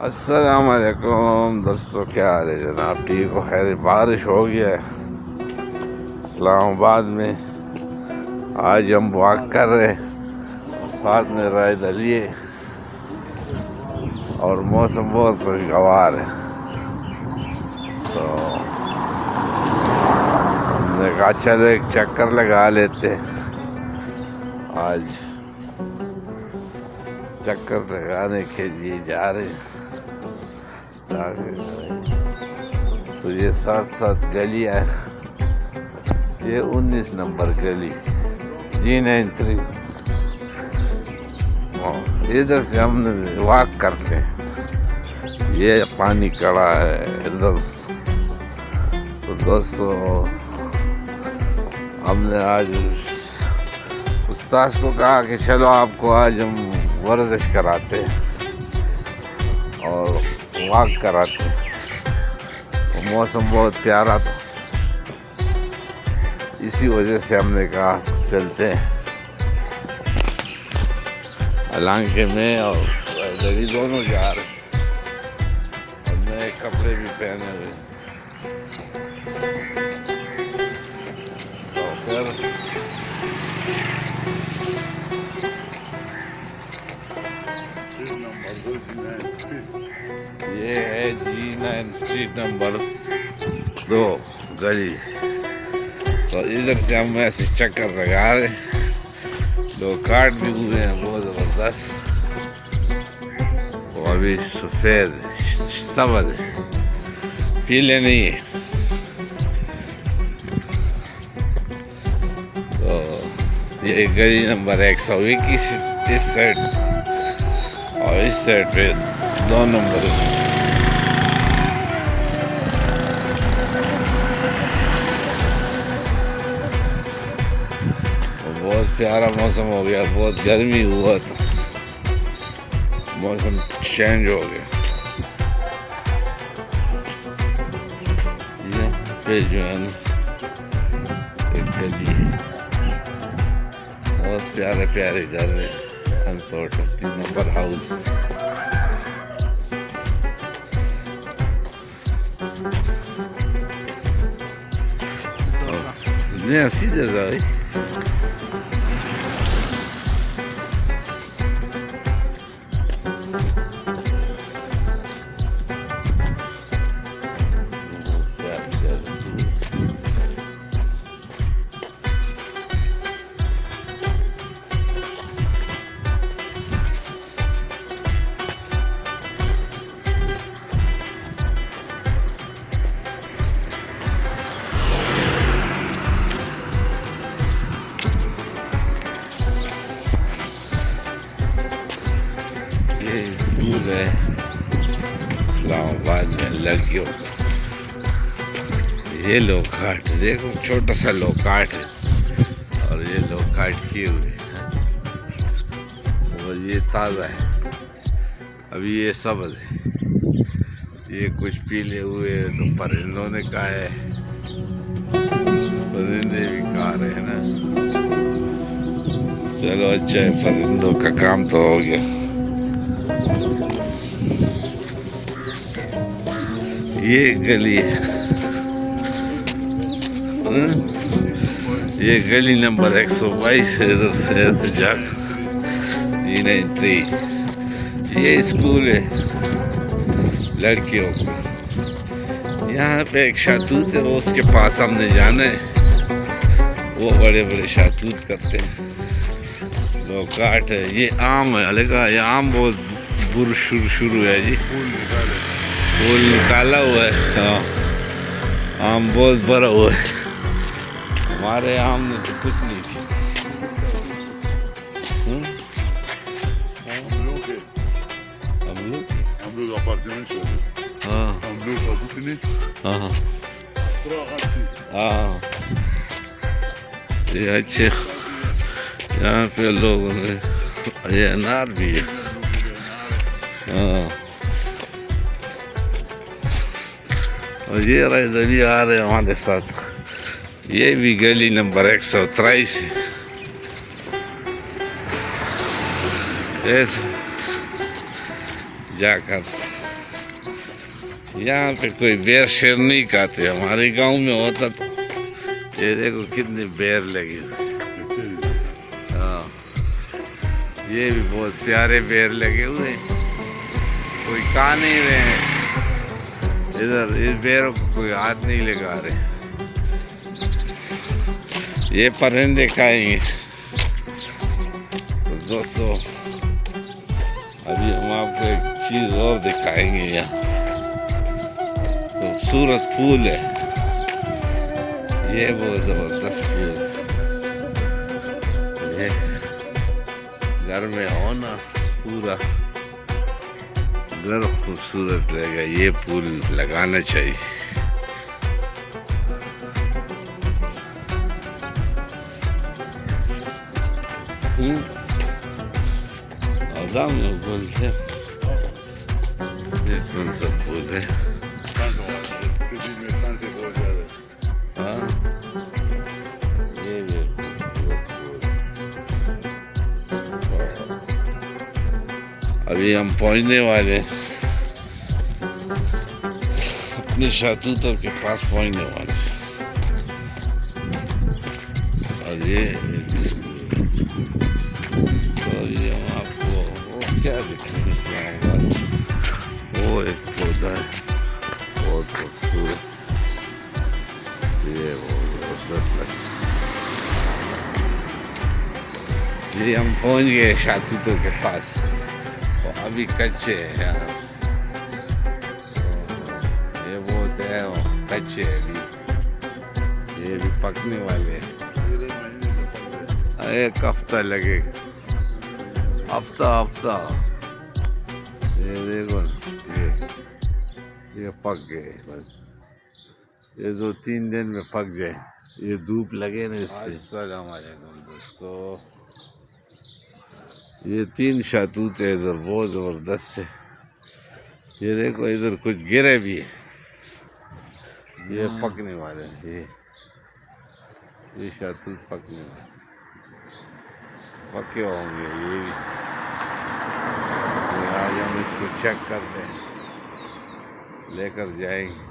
अस्सलाम वालेकुम दोस्तों, क्या हाल है जनाब? ठीक हो? खैर, बारिश हो गया है इस्लामाबाद में। आज हम वॉक कर रहे हैं, साथ में रायद अली है और मौसम बहुत खुशगवार है। तो हमने कहा चलो एक चक्कर लगा लेते हैं। आज चक्कर लगाने के लिए जा रहे हैं। तो ये साथ गलियाँ है। ये 19 नंबर गली G93। इधर से हम वॉक करते हैं। ये पानी कड़ा है इधर। तो दोस्तों, हमने आज उस्ताद को कहा कि चलो आपको आज हम वर्जिश कराते हैं और वॉक कराते हैं। तो मौसम बहुत प्यारा था, इसी वजह से हमने कहा चलते हैं। हालांकि मैं और दरी दोनों जा रहे हैं और नए कपड़े भी पहने हुए। तो फिर ये है G9 स्ट्रीट नंबर 2 गली। तो इधर से हम ऐसे चक्कर लगा रहे। लोग काट भी हुए हैं बहुत ज़बरदस्त। वो अभी सफ़ेद सबज पीले नहीं है। तो ये गली नंबर 121 इस साइड और इस साइड पे 2 नंबर। बहुत प्यारा मौसम हो गया, बहुत गर्मी हुआ था, मौसम चेंज हो गया। ये पे जो है ना एक गली है, बहुत प्यारे प्यारे घर है। 3 नंबर हाउस। नहीं सीधे जाए। स्कूल है इस्लामाबाद में लड़कियों का। ये लोकाट देखो, छोटा सा लोकाट है और ये लोकाट किए हुए हैं और ये ताज़ा है, अभी ये सबज है। ये कुछ पीले हुए तो परिंदों ने कहा है, परिंदे भी खा रहे हैं ना। चलो अच्छा है, परिंदों का काम तो हो गया। ये गली है, ये गली नंबर 122 है। इधर से ऐसे जाकर G93। ये स्कूल है लड़कियों को। यहाँ पे एक शातूत है, वो उसके पास हमने जाना है। वो बड़े बड़े शातूत करते हैं। लोग काट है। ये आम है, अलगा ये आम बहुत बुर शुरू है जी। फूल निकाला हुआ है। हाँ, आम बहुत बड़ा हुआ है। हमारे आम ने तो कुछ नहीं किया। अमरूद अपार्टमेंट से। हाँ अमरूद का कुछ नहीं। हाँ हाँ, ये अच्छे यहाँ पे लोगों ने, ये अनार भी है। हाँ, और ये रायद अली आ रहे हैं हमारे साथ। ये भी गली नंबर 123 है। ऐसे जाकर यहाँ पे कोई बेर शेर नहीं खाते, हमारे गांव में होता तो। ये देखो कितनी बेर लगी हुई। हाँ, ये भी बहुत प्यारे बेर लगे हुए हैं, कोई खा नहीं रहे हैं इधर, इस बेरों को कोई हाथ नहीं लगा रहे। ये परिंदे खाएंगे। तो दोस्तों अभी हम आपको एक चीज और दिखाएंगे। यहाँ खूबसूरत फूल है, ये बहुत जबरदस्त फूल है। ये घर में हो ना, पूरा घर खूबसूरत लगेगा। ये फूल लगाना चाहिए। बोलते ये कौन सा फूल है? हाँ, ये भी अभी हम पहुंचने वाले अपने शातूतों के पास पहुंचने वाले। और ये तो ये हम आपको वो क्या दिखाएंगे, वो एक पौधा है बहुत खूबसूरत, ये वो जबरदस्त लगता है। ये हम पहुंच गए शातूतों के पास, तो अभी कच्चे हैं यहाँ। ये बहुत है वो कच्चे अभी, ये भी पकने वाले हैं। एक हफ्ता लगेगा, हफ्ता। ये देखो ये पक गए बस, ये 2-3 दिन में पक जाए। ये धूप लगे ना इस पे। अस्सलाम वालेकुम दोस्तों, ये 3 शातूत है इधर, बहुत ज़बरदस्त है। ये देखो इधर कुछ गिरे भी है, ये पकने वाले हैं। ये शातूत पकने वाले, पके होंगे ये भी। आज हम इसको चेक करते हैं, लेकर जाएंगे।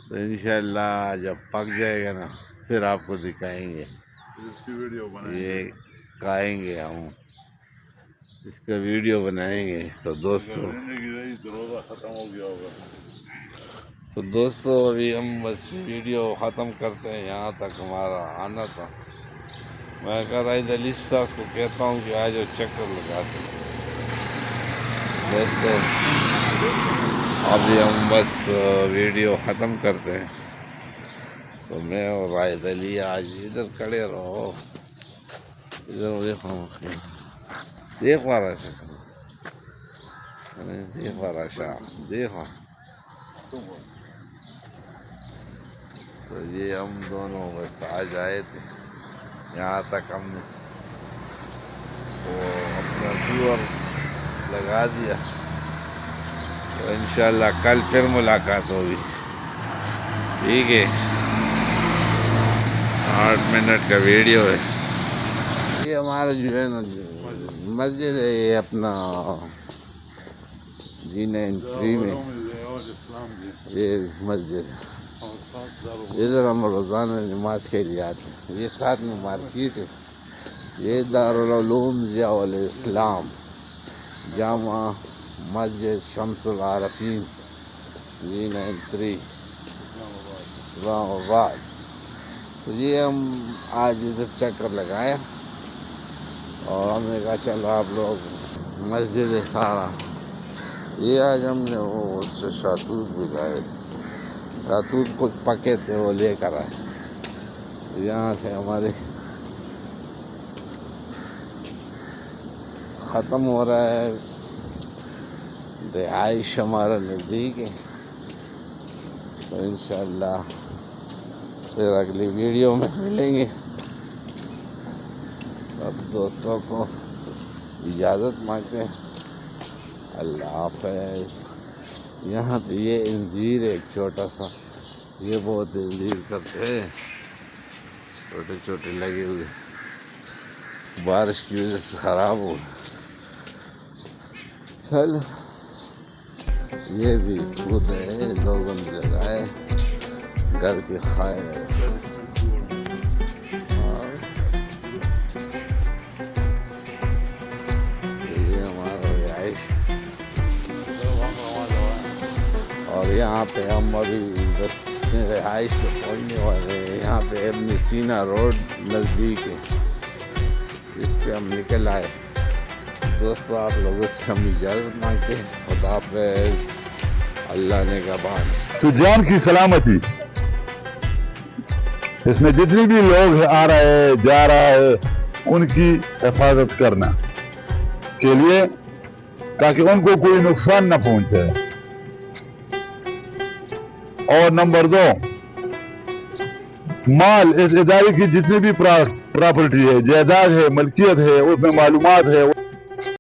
तो इंशाल्लाह जब पक जाएगा ना, फिर आपको दिखाएंगे। इसकी वीडियो बनाएंगे, ये खाएंगे हम, इसका वीडियो बनाएंगे। तो दोस्तों रोजा खत्म हो गया होगा। तो दोस्तों अभी हम बस वीडियो ख़त्म करते हैं, यहाँ तक हमारा आना था। मैं कह रहा इधर इस्तास को कहता हूँ कि आज वो चक्कर लगाते हैं। दोस्तों अभी हम बस वीडियो ख़त्म करते हैं। तो मैं और रायद अली आज इधर खड़े रहो, इधर देखो देखो। तो ये हम दोनों बस आज आए थे, यहाँ तक हमने वो अपना टूर लगा दिया। तो इंशाल्लाह कल फिर मुलाकात होगी, ठीक है। 8 मिनट का वीडियो है। ये हमारा जो है ना मस्जिद है, ये अपना G93 में ये मस्जिद है। इधर हम रोज़ाना नमाज के लिए आते हैं। ये साथ में मार्केट है। ये दारुल उलूम ज़ियाउल इस्लाम जामा मस्जिद शम्सुल आरफीन G93 इस्लामाबाद। तो ये हम आज इधर चक्कर लगाया और हमने कहा चलो आप लोग मस्जिद है सारा। ये आज हमने वो उससे शातूत भी लाए, शातूत कुछ पके थे वो लेकर आए। यहाँ से हमारे ख़त्म हो रहा है, रिहाइश हमारा नज़दीक है। तो इंशाल्लाह फिर अगली वीडियो में मिलेंगे। अब दोस्तों को इजाज़त मांगते हैं, अल्लाह हाफ़िज़। यहाँ पे ये इंजीर है एक छोटा सा, ये बहुत इंजीर करते हैं, छोटे छोटे लगे हुए, बारिश की वजह से ख़राब हो। चल ये भी पूरे लोगों ने लगाए घर की खैर। और ये हमारा रिहाइश, और यहाँ पे हम अभी बस रिहाइश पे पहुँचने वाले हैं। यहाँ पे इब्न सीना रोड नज़दीक है, इस पे हम निकल आए। दोस्तों आप लोगों से हम इजाज़त मांगते हैं। खुदा हाफ़िज़, अल्लाह ने कबान। तो जान की सलामती, इसमें जितने भी लोग आ रहे हैं जा रहा है उनकी हिफाजत करना के लिए, ताकि उनको कोई नुकसान न पहुंचे। और नंबर 2, माल इस इदारे की जितनी भी प्रॉपर्टी है, जायदाद है, मलकियत है, उसमें मालूमात है,